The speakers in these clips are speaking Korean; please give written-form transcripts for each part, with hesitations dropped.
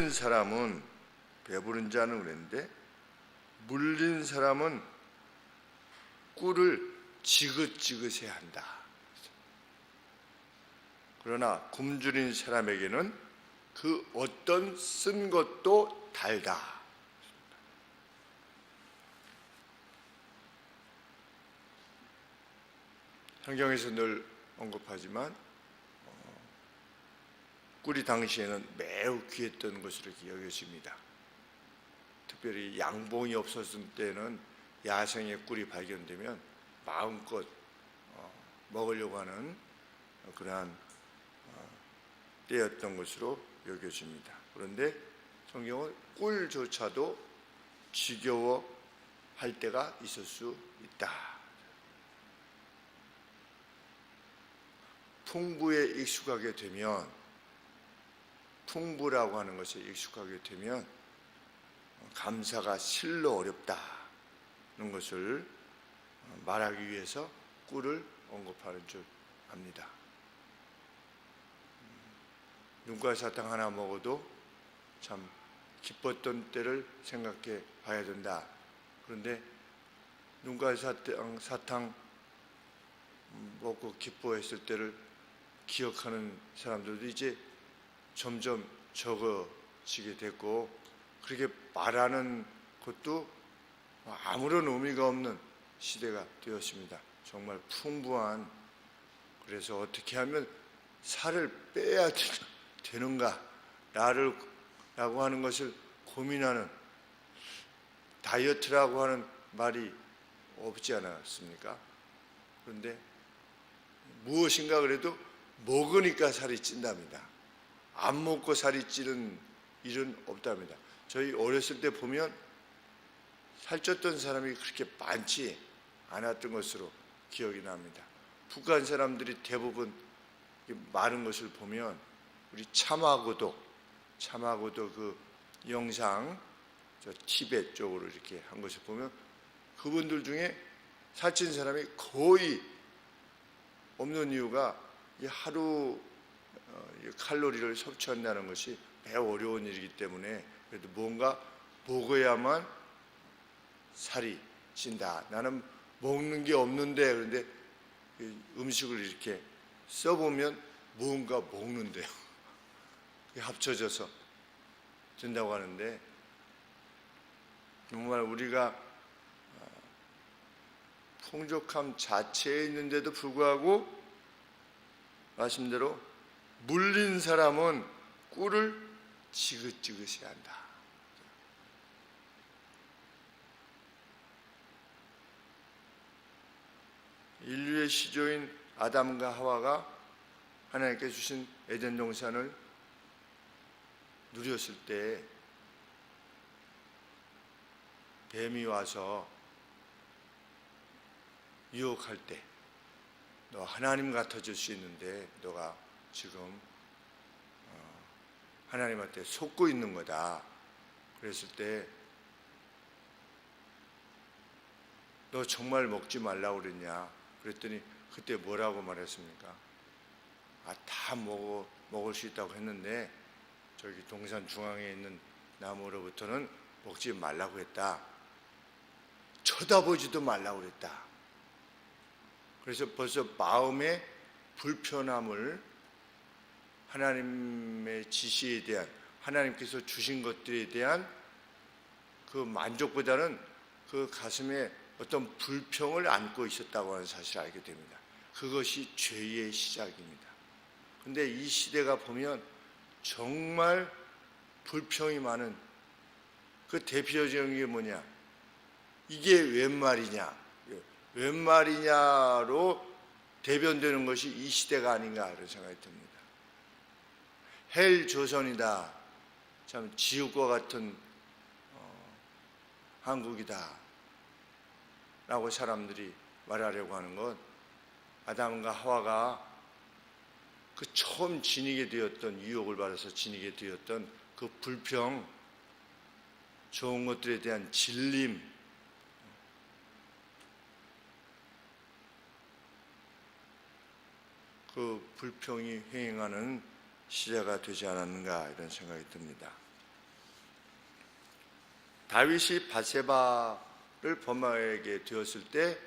물린 사람은, 배부른 자는 그랬는데 물린 사람은 꿀을 지긋지긋해야 한다. 그러나 굶주린 사람에게는 그 어떤 쓴 것도 달다. 성경에서 늘 언급하지만 꿀이 당시에는 매우 귀했던 것으로 여겨집니다. 특별히 양봉이 없었을 때는 야생의 꿀이 발견되면 마음껏 먹으려고 하는 그러한 때였던 것으로 여겨집니다. 그런데 성경은 꿀조차도 지겨워할 때가 있을 수 있다. 풍부에 익숙하게 되면, 풍부라고 하는 것에 익숙하게 되면 감사가 실로 어렵다는 것을 말하기 위해서 꿀을 언급하는 줄 압니다. 눈과 사탕 하나 먹어도 참 기뻤던 때를 생각해 봐야 된다. 그런데 눈과 사탕 먹고 기뻐했을 때를 기억하는 사람들도 이제 점점 적어지게 됐고, 그렇게 말하는 것도 아무런 의미가 없는 시대가 되었습니다. 정말 풍부한, 그래서 어떻게 하면 살을 빼야 되는가 라고 하는 것을 고민하는, 다이어트라고 하는 말이 없지 않았습니까? 그런데 무엇인가 그래도 먹으니까 살이 찐답니다. 안 먹고 살이 찌는 일은 없답니다. 저희 어렸을 때 보면 살쪘던 사람이 그렇게 많지 않았던 것으로 기억이 납니다. 북한 사람들이 대부분 마른 것을 보면, 우리 참하고도 그 영상, 저 티베트 쪽으로 이렇게 한 것을 보면 그분들 중에 살찐 사람이 거의 없는 이유가 이 하루 칼로리를 섭취한다는 것이 매우 어려운 일이기 때문에, 그래도 뭔가 먹어야만 살이 찐다. 나는 먹는 게 없는데, 그런데 음식을 이렇게 써보면 뭔가 먹는데요. 합쳐져서 된다고 하는데, 정말 우리가 풍족함 자체에 있는데도 불구하고 말씀대로 물린 사람은 꿀을 지긋지긋해야 한다. 인류의 시조인 아담과 하와가 하나님께 주신 에덴 동산을 누렸을 때 뱀이 와서 유혹할 때, 너 하나님 같아질 수 있는데 너가 지금 하나님한테 속고 있는 거다. 그랬을 때 너 정말 먹지 말라고 그랬냐? 그랬더니 그때 뭐라고 말했습니까? 다 먹을 수 있다고 했는데 저기 동산 중앙에 있는 나무로부터는 먹지 말라고 했다. 쳐다보지도 말라고 그랬다. 그래서 벌써 마음의 불편함을 하나님의 지시에 대한, 하나님께서 주신 것들에 대한 그 만족보다는 그 가슴에 어떤 불평을 안고 있었다고 하는 사실을 알게 됩니다. 그것이 죄의 시작입니다. 그런데 이 시대가 보면 정말 불평이 많은 그 대표적인 게 뭐냐? 이게 웬 말이냐? 웬 말이냐로 대변되는 것이 이 시대가 아닌가 이런 생각이 듭니다. 헬 조선이다. 참 지옥과 같은 한국이다 라고 사람들이 말하려고 하는 것, 아담과 하와가 그 처음 지니게 되었던, 유혹을 받아서 지니게 되었던 그 불평, 좋은 것들에 대한 질림, 그 불평이 횡행하는 시대가 되지 않았는가 이런 생각이 듭니다. 다윗이 밧세바를 범하게 되었을 때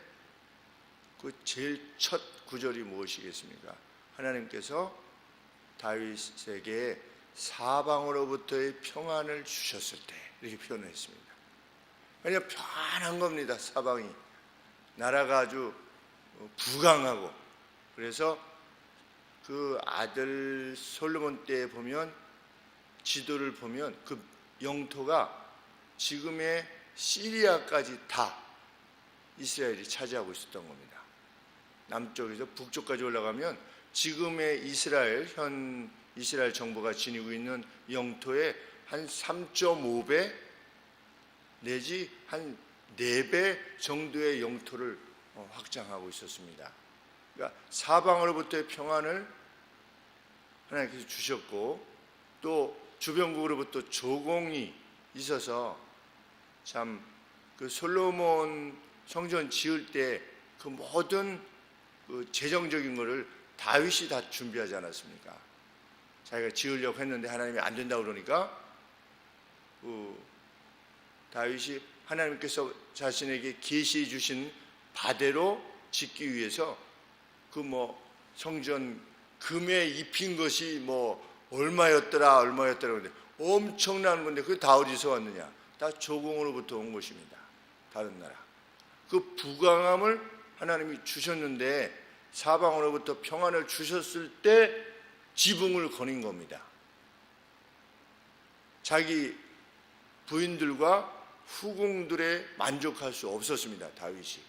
그 제일 첫 구절이 무엇이겠습니까? 하나님께서 다윗에게 사방으로부터의 평안을 주셨을 때, 이렇게 표현했습니다. 그냥 편한 겁니다. 사방이 나라가 아주 부강하고. 그래서 그 아들 솔로몬 때 보면, 지도를 보면 그 영토가 지금의 시리아까지 다 이스라엘이 차지하고 있었던 겁니다. 남쪽에서 북쪽까지 올라가면 지금의 현 이스라엘 정부가 지니고 있는 영토의 한 3.5배 내지 한 4배 정도의 영토를 확장하고 있었습니다. 그러니까 사방으로부터의 평안을 하나님께서 주셨고, 또 주변국으로부터 조공이 있어서 참 그 솔로몬 성전 지을 때 그 모든 그 재정적인 것을 다윗이 다 준비하지 않았습니까? 자기가 지으려고 했는데 하나님이 안 된다고 그러니까 다윗이 하나님께서 자신에게 계시해 주신 바대로 짓기 위해서 그 성전 금에 입힌 것이 얼마였더라 그런데 엄청난 건데 그게 다 어디서 왔느냐? 다 조공으로부터 온 것입니다. 다른 나라. 그 부강함을 하나님이 주셨는데 사방으로부터 평안을 주셨을 때 지붕을 거닌 겁니다. 자기 부인들과 후궁들에 만족할 수 없었습니다. 다윗이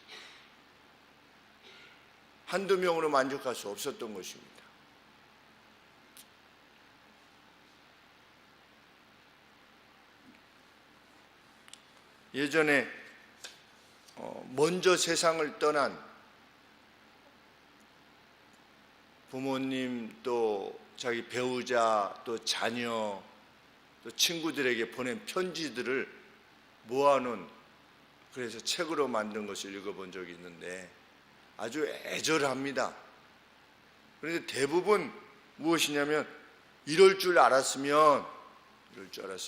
한두 명으로 만족할 수 없었던 것입니다. 예전에 먼저 세상을 떠난 부모님, 또 자기 배우자, 또 자녀, 또 친구들에게 보낸 편지들을 모아놓은, 그래서 책으로 만든 것을 읽어본 적이 있는데 아주 애절합니다. 그런데 대부분 무엇이냐면 이럴 줄 알았으면,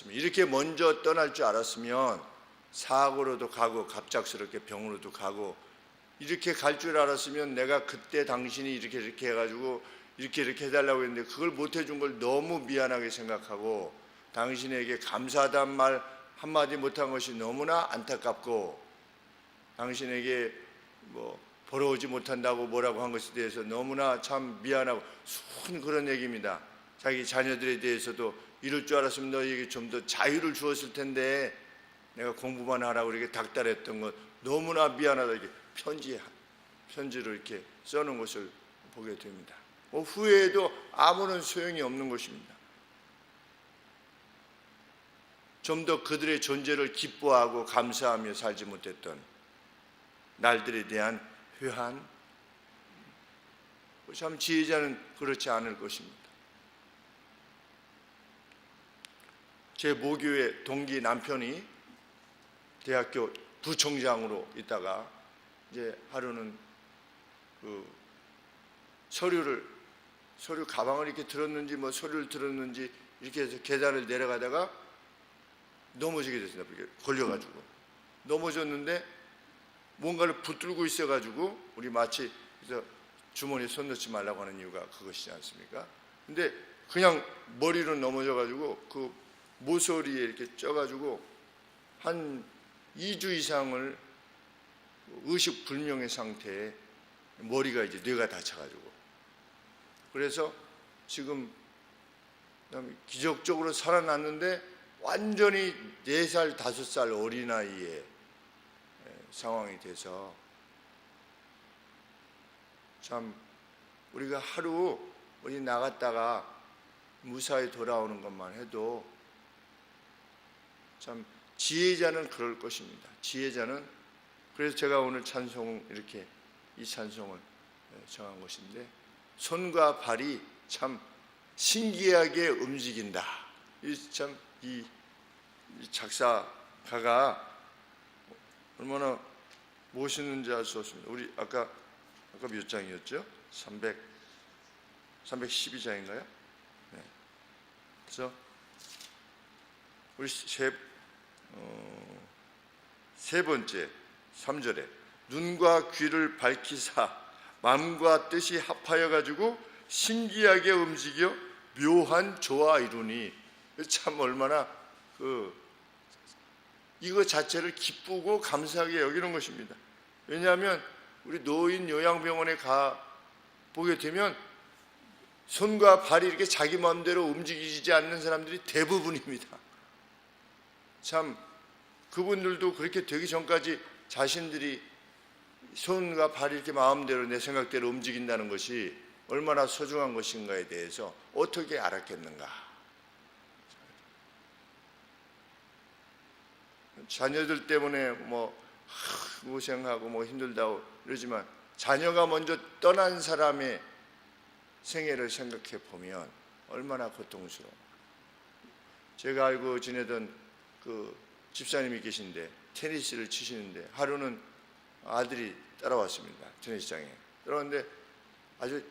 이렇게 먼저 떠날 줄 알았으면 사고로도 가고 갑작스럽게 병으로도 가고, 이렇게 갈 줄 알았으면 내가 그때 당신이 이렇게 해가지고 이렇게 해달라고 했는데 그걸 못 해준 걸 너무 미안하게 생각하고, 당신에게 감사하다는 말 한마디 못한 것이 너무나 안타깝고, 당신에게 보러 오지 못한다고 뭐라고 한 것에 대해서 너무나 참 미안하고, 순 그런 얘기입니다. 자기 자녀들에 대해서도 이럴 줄 알았으면 너희에게 좀 더 자유를 주었을 텐데 내가 공부만 하라고 이렇게 닥달했던 것 너무나 미안하다, 이렇게 편지로 이렇게 써놓은 것을 보게 됩니다. 후회해도 아무런 소용이 없는 것입니다. 좀 더 그들의 존재를 기뻐하고 감사하며 살지 못했던 날들에 대한 회한, 참 지혜자는 그렇지 않을 것입니다. 제 모교의 동기 남편이 대학교 부총장으로 있다가 이제 하루는 서류 가방을 이렇게 들었는지 서류를 들었는지 이렇게 해서 계단을 내려가다가 넘어지게 됐습니다. 이렇게 걸려가지고 넘어졌는데 뭔가를 붙들고 있어가지고, 우리 마치 그래서 주머니에 손 넣지 말라고 하는 이유가 그것이지 않습니까? 근데 그냥 머리로 넘어져가지고 그 모서리에 이렇게 쪄가지고 한 2주 이상을 의식불명의 상태에 머리가 이제 뇌가 다쳐가지고, 그래서 지금 기적적으로 살아났는데 완전히 4살, 5살 어린아이의 상황이 돼서, 참 우리가 하루 어디 나갔다가 무사히 돌아오는 것만 해도 참 지혜자는 그럴 것입니다. 지혜자는, 그래서 제가 오늘 찬송, 이렇게 이 찬송을 정한 것인데, 손과 발이 참 신기하게 움직인다. 이 작사가가 얼마나 멋있는지 알 수 없습니다. 우리 아까 몇 장이었죠? 312장인가요? 네. 그래서 우리 세 번째 3절에 눈과 귀를 밝히사 마음과 뜻이 합하여 가지고 신기하게 움직여 묘한 조화 이루니. 참 얼마나 이거 자체를 기쁘고 감사하게 여기는 것입니다. 왜냐하면 우리 노인 요양병원에 가 보게 되면 손과 발이 이렇게 자기 마음대로 움직이지 않는 사람들이 대부분입니다. 참 그분들도 그렇게 되기 전까지 자신들이 손과 발이 이렇게 마음대로 내 생각대로 움직인다는 것이 얼마나 소중한 것인가에 대해서 어떻게 알았겠는가. 자녀들 때문에 고생하고 힘들다고 그러지만 자녀가 먼저 떠난 사람의 생애를 생각해 보면 얼마나 고통스러워. 제가 알고 지내던 그 집사님이 계신데 테니스를 치시는데 하루는 아들이 따라왔습니다. 테니스장에 따라왔는데 아주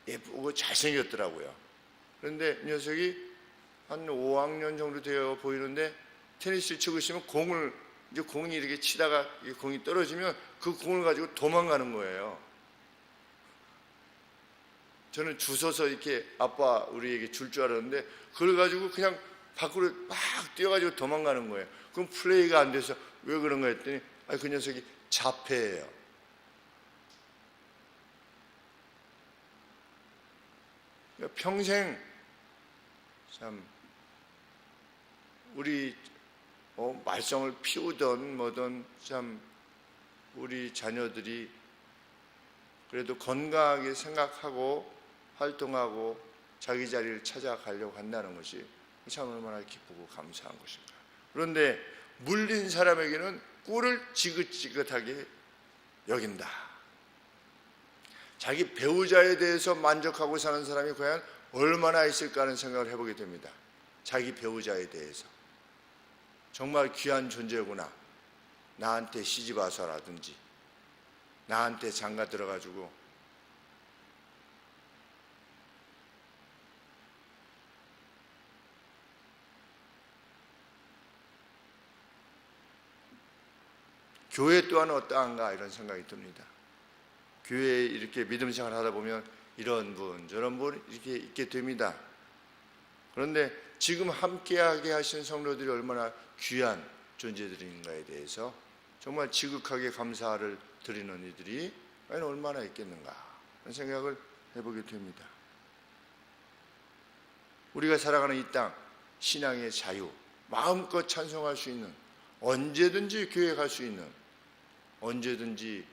예쁘고 잘생겼더라고요. 그런데 이 녀석이 한 5학년 정도 되어 보이는데 테니스를 치고 있으면 공이 이렇게 치다가 공이 떨어지면 그 공을 가지고 도망가는 거예요. 저는 주워서 이렇게 아빠 우리에게 줄 줄 알았는데 그걸 가지고 그냥 밖으로 막 뛰어가지고 도망가는 거예요. 그럼 플레이가 안 돼서 왜 그런가 했더니 그 녀석이 자폐예요. 그러니까 평생 참 우리 말썽을 피우던 뭐든 참 우리 자녀들이 그래도 건강하게 생각하고 활동하고 자기 자리를 찾아가려고 한다는 것이 참 얼마나 기쁘고 감사한 것인가. 그런데 물린 사람에게는 꿀을 지긋지긋하게 여긴다. 자기 배우자에 대해서 만족하고 사는 사람이 과연 얼마나 있을까 하는 생각을 해보게 됩니다. 자기 배우자에 대해서 정말 귀한 존재구나. 나한테 시집 와서라든지 나한테 장가 들어가지고 교회 또한 어떠한가 이런 생각이 듭니다. 교회에 이렇게 믿음 생활을 하다 보면 이런 분 저런 분 이렇게 있게 됩니다. 그런데 지금 함께하게 하신 성도들이 얼마나 귀한 존재들인가에 대해서 정말 지극하게 감사를 드리는 이들이 과연 얼마나 있겠는가 하는 생각을 해보게 됩니다. 우리가 살아가는 이 땅 신앙의 자유 마음껏 찬송할 수 있는 언제든지 교회 갈 수 있는 언제든지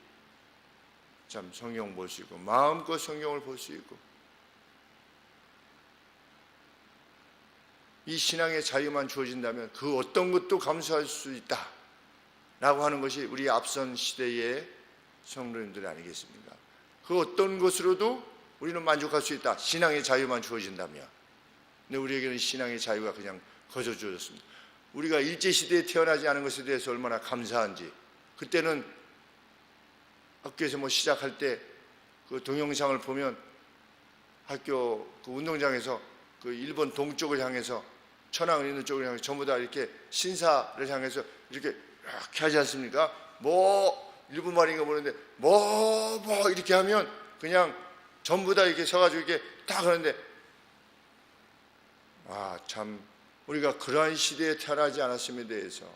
참 성경 볼 수 있고 마음껏 성경을 볼 수 있고 이 신앙의 자유만 주어진다면 그 어떤 것도 감수할 수 있다 라고 하는 것이 우리 앞선 시대의 성도님들 아니겠습니까? 그 어떤 것으로도 우리는 만족할 수 있다. 신앙의 자유만 주어진다면. 근데 우리에게는 신앙의 자유가 그냥 거저 주어졌습니다. 우리가 일제시대에 태어나지 않은 것에 대해서 얼마나 감사한지. 그때는 학교에서 시작할 때 그 동영상을 보면 학교 그 운동장에서 그 일본 동쪽을 향해서 천황을 있는 쪽을 향해서 전부 다 이렇게 신사를 향해서 이렇게 하지 않습니까? 일본 말인가 모르는데 이렇게 하면 그냥 전부 다 이렇게 서가지고 이렇게 딱 하는데 참 우리가 그러한 시대에 태어나지 않았음에 대해서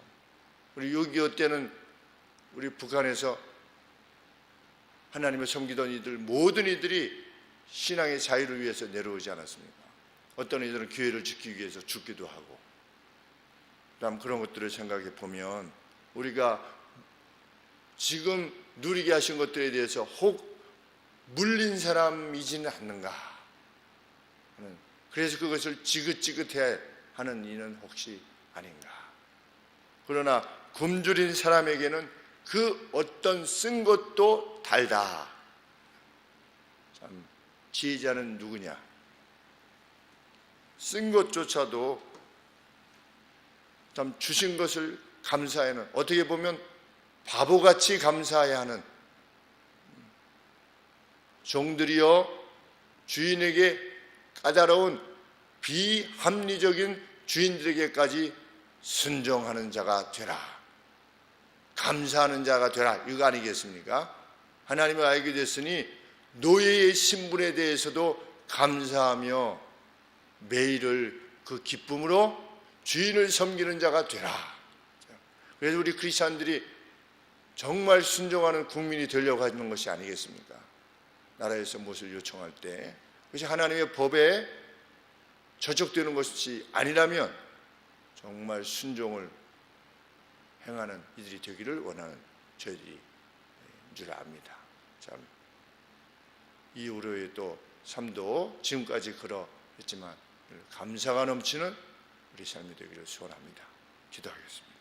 우리 6.25 때는 우리 북한에서 하나님을 섬기던 이들 모든 이들이 신앙의 자유를 위해서 내려오지 않았습니까? 어떤 이들은 교회를 지키기 위해서 죽기도 하고 그다음 그런 것들을 생각해 보면 우리가 지금 누리게 하신 것들에 대해서 혹 물린 사람이지는 않는가 하는, 그래서 그것을 지긋지긋해 하는 이는 혹시 아닌가. 그러나 굶주린 사람에게는 그 어떤 쓴 것도 달다. 참 지혜자는 누구냐? 쓴 것조차도 참 주신 것을 감사해하는, 어떻게 보면 바보같이 감사해야 하는 종들이여 주인에게 까다로운 비합리적인 주인들에게까지 순종하는 자가 되라. 감사하는 자가 되라, 이거 아니겠습니까? 하나님을 알게 됐으니 노예의 신분에 대해서도 감사하며 매일을 그 기쁨으로 주인을 섬기는 자가 되라. 그래서 우리 크리스찬들이 정말 순종하는 국민이 되려고 하는 것이 아니겠습니까? 나라에서 무엇을 요청할 때 그것이 하나님의 법에 저촉되는 것이 아니라면 정말 순종을 행하는 이들이 되기를 원하는 저희들이 줄 압니다. 참, 이 우려의 또 삶도 지금까지 그러했지만 감사가 넘치는 우리 삶이 되기를 소원합니다. 기도하겠습니다.